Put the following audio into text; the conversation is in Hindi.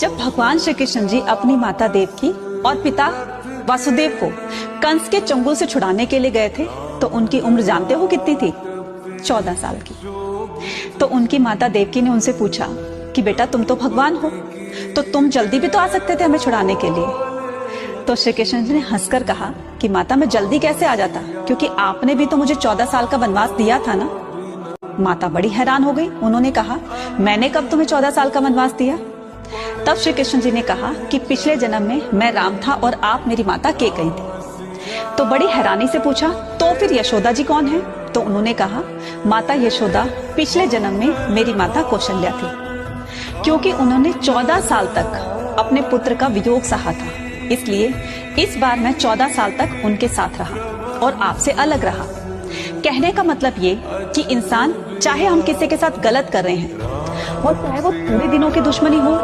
जब भगवान श्री कृष्ण जी अपनी माता देवकी और पिता वासुदेव को कंस के चंगुल से छुड़ाने के लिए गए थे तो उनकी उम्र जानते हो कितनी थी? 14 साल की। तो उनकी माता देवकी ने उनसे पूछा कि बेटा तुम तो भगवान हो, तो तुम जल्दी भी तो आ सकते थे हमें छुड़ाने के लिए। तो श्री कृष्ण जी ने हंसकर कहा कि माता मैं जल्दी कैसे आ जाता, क्योंकि आपने भी तो मुझे 14 साल का वनवास दिया था ना। माता बड़ी हैरान हो गई। उन्होंने कहा मैंने कब तुम्हें 14 साल का वनवास दिया? तब श्री कृष्ण जी ने कहा कि पिछले जन्म में मैं राम था और आप मेरी माता केकई थी। तो बड़ी हैरानी से पूछा तो फिर यशोदा जी कौन है? तो उन्होंने कहा माता यशोदा पिछले जन्म में मेरी माता कौशल्या थी, क्योंकि उन्होंने 14 साल तक अपने पुत्र का वियोग सहा था, इसलिए इस बार मैं 14 साल तक उनके साथ रहा और आपसे अलग रहा। कहने का मतलब ये कि इंसान चाहे हम किसी के साथ गलत कर रहे हैं और चाहे वो पूरे दिनों की दुश्मनी हो